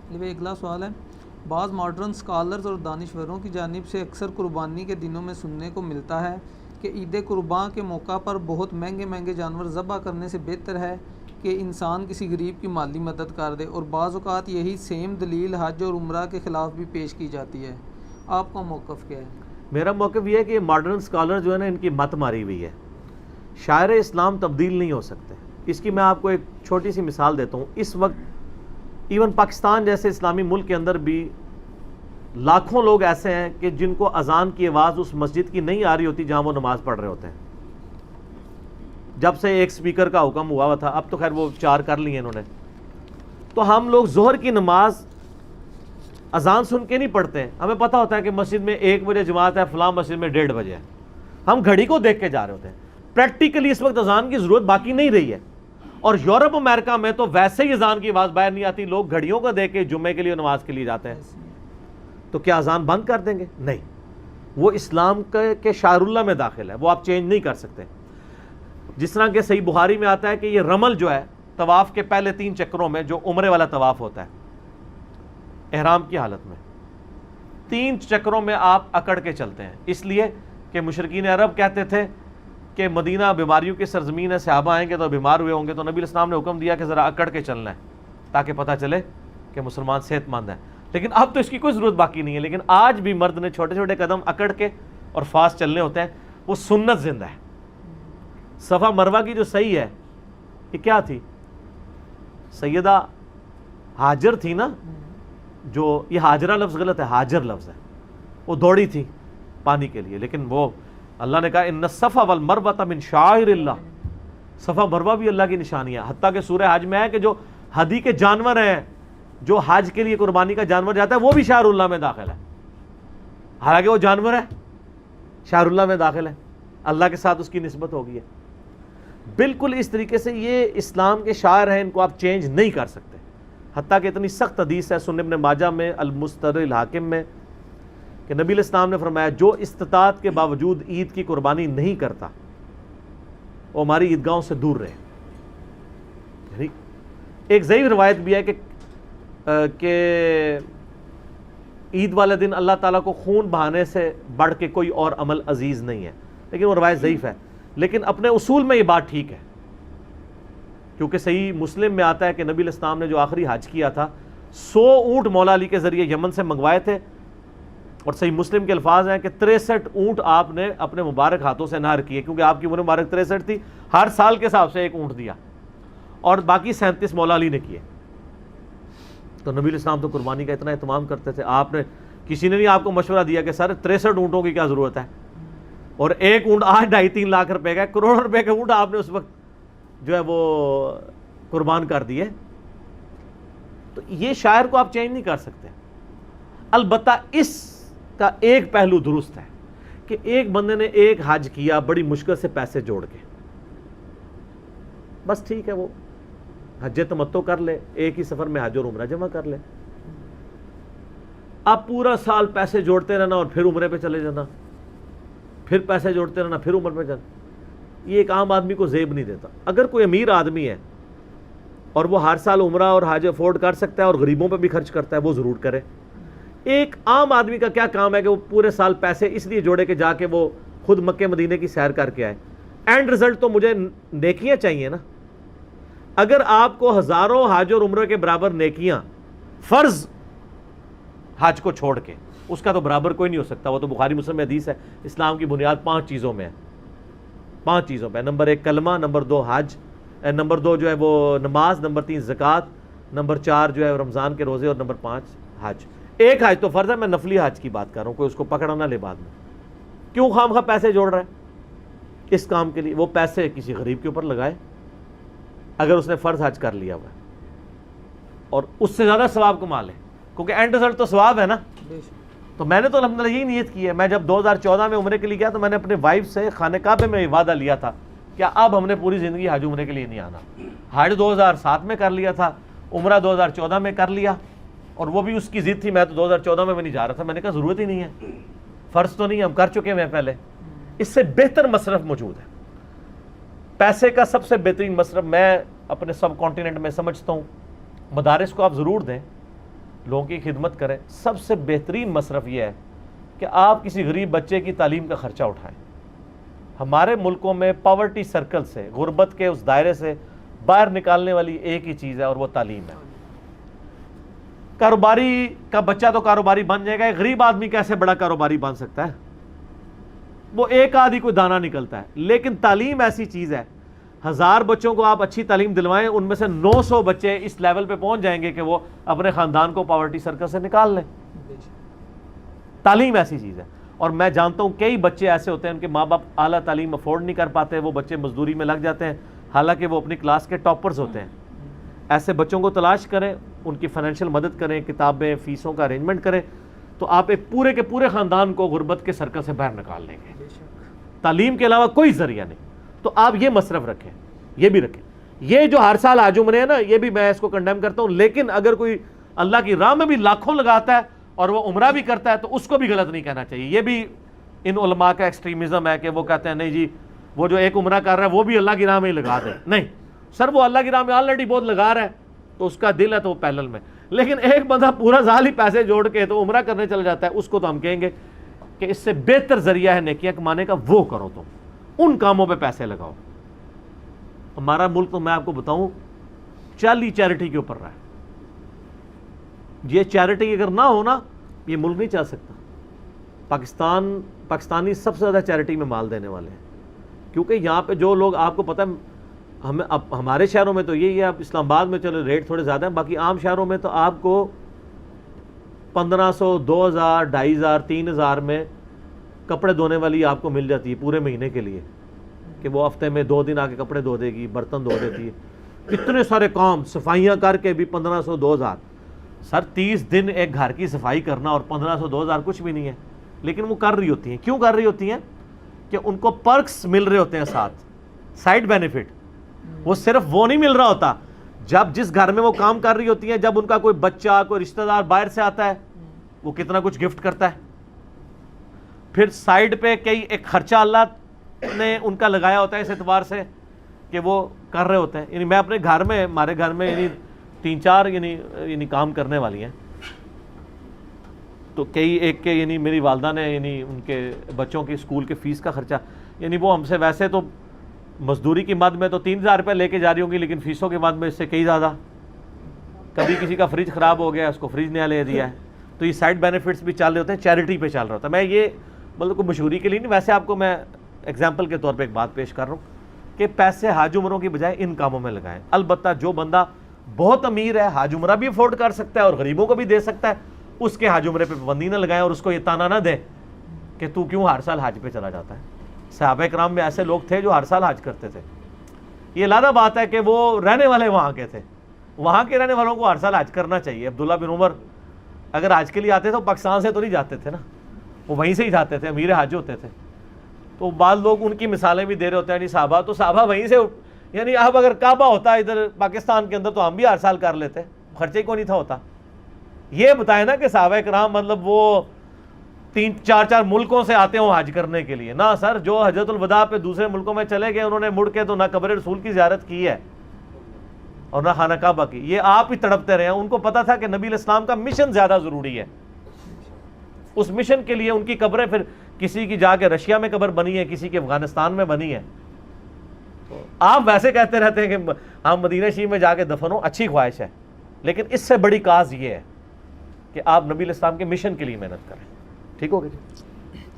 اگلا سوال ہے، بعض ماڈرن اسکالرز اور دانشوروں کی جانب سے اکثر قربانی کے دنوں میں سننے کو ملتا ہے کہ عید قرباں کے موقع پر بہت مہنگے جانور ذبح کرنے سے بہتر ہے کہ انسان کسی غریب کی مالی مدد کر دے، اور بعض اوقات یہی سیم دلیل حج اور عمرہ کے خلاف بھی پیش کی جاتی ہے۔ آپ کا موقف کیا ہے؟ میرا موقف یہ ہے کہ ماڈرن اسکالر جو ہے نا، ان کی مت ماری ہوئی ہے۔ شاعر اسلام تبدیل نہیں ہو سکتے۔ اس کی میں آپ کو ایک چھوٹی سی مثال دیتا ہوں۔ اس وقت ایون پاکستان جیسے اسلامی ملک کے اندر بھی لاکھوں لوگ ایسے ہیں کہ جن کو اذان کی آواز اس مسجد کی نہیں آ رہی ہوتی جہاں وہ نماز پڑھ رہے ہوتے ہیں۔ جب سے ایک سپیکر کا حکم ہوا تھا، اب تو خیر وہ 4 کر لی ہیں انہوں نے، تو ہم لوگ ظہر کی نماز اذان سن کے نہیں پڑھتے ہیں۔ ہمیں پتہ ہوتا ہے کہ مسجد میں 1 بجے جماعت ہے، فلاں مسجد میں 1:30 بجے ہے، ہم گھڑی کو دیکھ کے جا رہے ہوتے ہیں۔ پریکٹیکلی اس وقت اذان کی ضرورت باقی نہیں رہی ہے، اور یورپ امریکہ میں تو ویسے ہی اذان کی آواز باہر نہیں آتی، لوگ گھڑیوں کو دیکھ کے جمعے کے لیے نماز کے لیے جاتے ہیں۔ تو کیا اذان بند کر دیں گے؟ نہیں، وہ اسلام کے شعائر اللہ میں داخل ہے، وہ آپ چینج نہیں کر سکتے۔ جس طرح کہ صحیح بخاری میں آتا ہے کہ یہ رمل جو ہے طواف کے پہلے 3 چکروں میں، جو عمرے والا طواف ہوتا ہے احرام کی حالت میں، 3 چکروں میں آپ اکڑ کے چلتے ہیں، اس لیے کہ مشرکین عرب کہتے تھے کہ مدینہ بیماریوں کی سرزمین ہے، صحابہ آئیں گے تو بیمار ہوئے ہوں گے، تو نبی علیہ السلام نے حکم دیا کہ ذرا اکڑ کے چلنا ہے تاکہ پتہ چلے کہ مسلمان صحت مند ہے۔ لیکن اب تو اس کی کوئی ضرورت باقی نہیں ہے، لیکن آج بھی مرد نے چھوٹے چھوٹے قدم اکڑ کے اور فاسٹ چلنے ہوتے ہیں، وہ سنت زندہ ہے۔ صفا مروہ کی جو صحیح ہے، یہ کیا تھی؟ سیدہ ہاجر تھی نا، جو یہ ہاجرہ لفظ غلط ہے، ہاجر لفظ ہے، وہ دوڑی تھی پانی کے لیے، لیکن وہ اللہ نے کہا ان الصفا والمروہ من شعائر اللہ، صفا مروہ بھی اللہ کی نشانی ہے۔ حتیٰ کہ سورہ حج میں ہے کہ جو ہدی کے جانور ہیں، جو حج کے لیے قربانی کا جانور جاتا ہے، وہ بھی شعائر اللہ میں داخل ہے، حالانکہ وہ جانور ہے، شعائر اللہ میں داخل ہے، اللہ کے ساتھ اس کی نسبت ہو گئی ہے۔ بالکل اس طریقے سے یہ اسلام کے شاعر ہیں، ان کو آپ چینج نہیں کر سکتے۔ حتیٰ کہ اتنی سخت حدیث ہے سنن ابن ماجہ میں، المستدرک الحاکم میں، کہ نبی علیہ السلام نے فرمایا جو استطاعت کے باوجود عید کی قربانی نہیں کرتا وہ ہماری عیدگاہوں سے دور رہے۔ یعنی ایک ضعیف روایت بھی ہے کہ عید والے دن اللہ تعالیٰ کو خون بہانے سے بڑھ کے کوئی اور عمل عزیز نہیں ہے، لیکن وہ روایت ضعیف ہے، لیکن اپنے اصول میں یہ بات ٹھیک ہے، کیونکہ صحیح مسلم میں آتا ہے کہ نبی علیہ السلام نے جو آخری حج کیا تھا 100 اونٹ مولا علی کے ذریعے یمن سے منگوائے تھے، اور صحیح مسلم کے الفاظ ہیں کہ 63 اونٹ آپ نے اپنے مبارک ہاتھوں سے نہر کیے، کیونکہ آپ کی عمر مبارک 63 تھی، ہر سال کے حساب سے 1 اونٹ دیا، اور باقی 37 مولا علی نے کیے۔ تو نبی علیہ السلام تو قربانی کا اتنا اہتمام کرتے تھے، آپ نے کسی نے نہیں آپ کو مشورہ دیا کہ سر 63 اونٹوں کی کیا ضرورت ہے، اور 1 اونٹ آج 2.5-3 لاکھ روپے کا، کروڑ روپے کا اونٹ آپ نے اس وقت جو ہے وہ قربان کر دیے۔ تو یہ شاعر کو آپ چینج نہیں کر سکتے۔ البتہ اس کا ایک پہلو درست ہے کہ ایک بندے نے ایک حج کیا بڑی مشکل سے پیسے جوڑ کے، بس ٹھیک ہے، وہ حج تمتع کر لے، ایک ہی سفر میں حج اور عمرہ جمع کر لے۔ آپ پورا سال پیسے جوڑتے رہنا اور پھر عمرے پہ چلے جانا، پھر پیسے جوڑتے رہنا پھر عمر پہ جانا، یہ ایک عام آدمی کو زیب نہیں دیتا۔ اگر کوئی امیر آدمی ہے اور وہ ہر سال عمرہ اور حج افورڈ کر سکتا ہے اور غریبوں پہ بھی خرچ کرتا ہے، وہ ضرور کرے۔ ایک عام آدمی کا کیا کام ہے کہ وہ پورے سال پیسے اس لیے جوڑے کہ جا کے وہ خود مکے مدینے کی سیر کر کے آئے؟ اینڈ رزلٹ تو مجھے نیکیاں چاہیے نا۔ اگر آپ کو ہزاروں حج اور عمرے کے برابر نیکیاں فرض حج کو چھوڑ کے، اس کا تو برابر کوئی نہیں ہو سکتا۔ وہ تو بخاری مسلم میں حدیث ہے، اسلام کی بنیاد 5 چیزوں میں ہے، 5 چیزوں پہ۔ نمبر 1 کلمہ، نمبر 2 حج، نمبر 2 جو ہے وہ نماز، نمبر 3 زکوٰۃ، نمبر 4 جو ہے رمضان کے روزے، اور نمبر 5 حج۔ ایک حج تو فرض ہے، میں نفلی حج کی بات کر رہا ہوں، کوئی اس کو پکڑا نہ لے بعد میں۔ کیوں خام خواہ پیسے جوڑ رہا ہے اس کام کے لیے؟ وہ پیسے کسی غریب کے اوپر لگائے اگر اس نے فرض حج کر لیا ہوا ہے، اور اس سے زیادہ ثواب کما لے، کیونکہ اینڈ رزلٹ تو ثواب ہے نا۔ تو میں نے تو الحمدللہ یہی نیت کی ہے۔ میں جب 2014 میں عمرے کے لیے گیا تو میں نے اپنے وائف سے خانہ کعبہ میں وعدہ لیا تھا کہ اب ہم نے پوری زندگی حج عمرے کے لیے نہیں آنا۔ حج 2007 میں کر لیا تھا، عمرہ 2014 میں کر لیا، اور وہ بھی اس کی ضد تھی، میں تو 2014 میں بھی نہیں جا رہا تھا۔ میں نے کہا ضرورت ہی نہیں ہے، فرض تو نہیں، ہم کر چکے ہیں پہلے۔ اس سے بہتر مصرف موجود ہے۔ پیسے کا سب سے بہترین مصرف میں اپنے سب کانٹیننٹ میں سمجھتا ہوں، مدارس کو آپ ضرور دیں، لوگوں کی خدمت کریں. سب سے بہترین مصرف یہ ہے کہ آپ کسی غریب بچے کی تعلیم کا خرچہ اٹھائیں. ہمارے ملکوں میں پاورٹی سرکل سے, غربت کے اس دائرے سے باہر نکالنے والی ایک ہی چیز ہے اور وہ تعلیم ہے. کاروباری کا بچہ تو کاروباری بن جائے گا, ایک غریب آدمی کیسے بڑا کاروباری بن سکتا ہے؟ وہ ایک آدھی کوئی دانہ نکلتا ہے. لیکن تعلیم ایسی چیز ہے, 1000 بچوں کو آپ اچھی تعلیم دلوائیں, ان میں سے 900 بچے اس لیول پہ پہنچ جائیں گے کہ وہ اپنے خاندان کو پاورٹی سرکل سے نکال لیں. تعلیم ایسی چیز ہے. اور میں جانتا ہوں کئی بچے ایسے ہوتے ہیں ان کے ماں باپ اعلیٰ تعلیم افورڈ نہیں کر پاتے, وہ بچے مزدوری میں لگ جاتے ہیں حالانکہ وہ اپنی کلاس کے ٹاپرز ہوتے ہیں. ایسے بچوں کو تلاش کریں, ان کی فائنینشیل مدد کریں, کتابیں فیسوں کا ارینجمنٹ کریں, تو آپ ایک پورے کے پورے خاندان کو غربت کے سرکل سے باہر نکال لیں گے. تعلیم کے علاوہ کوئی ذریعہ نہیں. تو آپ یہ مصرف رکھیں, یہ بھی رکھیں. یہ جو ہر سال حج عمرے ہیں نا, یہ بھی میں اس کو کنڈیم کرتا ہوں, لیکن اگر کوئی اللہ کی راہ میں بھی لاکھوں لگاتا ہے اور وہ عمرہ بھی کرتا ہے تو اس کو بھی غلط نہیں کہنا چاہیے. یہ بھی ان علماء کا ایکسٹریمزم ہے کہ وہ کہتے ہیں نہیں جی وہ جو ایک عمرہ کر رہا ہے وہ بھی اللہ کی راہ میں ہی لگا دے. نہیں سر, وہ اللہ کی راہ میں آلریڈی بہت لگا رہا ہے تو اس کا دل ہے تو وہ پیدل میں. لیکن ایک بندہ پورا سال ہی پیسے جوڑ کے تو عمرہ کرنے چلا جاتا ہے, اس کو تو ہم کہیں گے کہ اس سے بہتر ذریعہ ہے نیکیاں کمانے کا, وہ کرو, تم ان کاموں پہ پیسے لگاؤ. ہمارا ملک تو میں آپ کو بتاؤں 40 چیریٹی کے اوپر رہا ہے. یہ چیریٹی اگر نہ ہو نا, یہ ملک نہیں چل سکتا. پاکستانی سب سے زیادہ چیریٹی میں مال دینے والے ہیں, کیونکہ یہاں پہ جو لوگ, آپ کو پتہ ہے ہمارے شہروں میں تو یہی ہے, اب اسلام آباد میں چلو ریٹ تھوڑے زیادہ ہیں, باقی عام شہروں میں تو آپ کو 1500 2000 2500 3000 میں کپڑے دھونے والی آپ کو مل جاتی ہے پورے مہینے کے لیے, کہ وہ ہفتے میں 2 دن آ کے کپڑے دھو دے گی, برتن دھو دیتی ہے. اتنے سارے کام صفائیاں کر کے بھی 1500 2000. سر 30 دن ایک گھر کی صفائی کرنا اور 1500 2000 کچھ بھی نہیں ہے, لیکن وہ کر رہی ہوتی ہیں. کیوں کر رہی ہوتی ہیں؟ کہ ان کو پرکس مل رہے ہوتے ہیں ساتھ, سائڈ بینیفٹ. وہ صرف وہ نہیں مل رہا ہوتا, جب جس گھر میں وہ کام کر رہی ہوتی ہیں, جب ان کا کوئی بچہ کوئی رشتہ دار باہر سے آتا ہے وہ کتنا کچھ گفٹ کرتا ہے. پھر سائڈ پہ کئی ایک خرچہ اللہ نے ان کا لگایا ہوتا ہے اس اعتبار سے کہ وہ کر رہے ہوتے ہیں. یعنی میں اپنے گھر میں, ہمارے گھر میں یعنی 3-4 یعنی کام کرنے والی ہیں, تو کئی ایک کے یعنی میری والدہ نے یعنی ان کے بچوں کی اسکول کے فیس کا خرچہ, یعنی وہ ہم سے ویسے تو مزدوری کی مد میں تو 3000 روپے لے کے جا رہی ہوں گی, لیکن فیسوں کے مد میں اس سے کئی زیادہ. کبھی کسی کا فریج خراب ہو گیا, اس کو فریج نیا لے دیا ہے. تو یہ سائڈ بینیفٹس بھی چل رہے ہوتے ہیں, چیریٹی پہ چل رہا ہوتا ہے. میں یہ مطلب کوئی مشہوری کے لیے نہیں, ویسے آپ کو میں ایگزامپل کے طور پہ ایک بات پیش کر رہا ہوں کہ پیسے حج عمروں کی بجائے ان کاموں میں لگائیں. البتہ جو بندہ بہت امیر ہے, حج عمرہ بھی افورڈ کر سکتا ہے اور غریبوں کو بھی دے سکتا ہے, اس کے حج عمرے پہ پابندی نہ لگائیں اور اس کو یہ تانا نہ دیں کہ تو کیوں ہر سال حج پہ چلا جاتا ہے. صحابہ کرام میں ایسے لوگ تھے جو ہر سال حج کرتے تھے. یہ علیحدہ بات ہے کہ وہ رہنے والے وہاں کے تھے, وہاں کے رہنے والوں کو ہر سال حج کرنا چاہیے. عبداللہ بن عمر اگر حج کے لیے آتے تھے تو پاکستان سے تو نہیں جاتے تھے نا, وہ وہیں سے ہی جاتے تھے, امیر حج ہوتے تھے. تو بعض لوگ ان کی مثالیں بھی دے رہے ہوتے ہیں, یعنی صحابہ تو صحابہ وہیں سے, یعنی اب اگر کعبہ ہوتا ادھر پاکستان کے اندر تو ہم بھی ہر سال کر لیتے, خرچے کو نہیں تھا ہوتا. یہ بتائیں نا کہ صحابہ کرام مطلب وہ 3-4 ملکوں سے آتے ہوں حج کرنے کے لیے. نہ سر, جو حجۃ الوداع پہ دوسرے ملکوں میں چلے گئے انہوں نے مڑ کے تو نہ قبر رسول کی زیارت کی ہے اور نہ خانہ کعبہ کی. یہ آپ ہی تڑپتے رہے ہیں. ان کو پتا تھا کہ نبی علیہ السلام کا مشن زیادہ ضروری ہے. اس مشن کے لیے ان کی قبریں, پھر کسی کی جا کے رشیا میں قبر بنی ہے, کسی کی افغانستان میں بنی ہے. تو آپ ویسے کہتے رہتے ہیں کہ ہم مدینہ شریف میں جا کے دفن ہوں, اچھی خواہش ہے, لیکن اس سے بڑی کاز یہ ہے کہ آپ نبی علیہ السلام کے مشن کے لیے محنت کریں. ٹھیک ہوگی.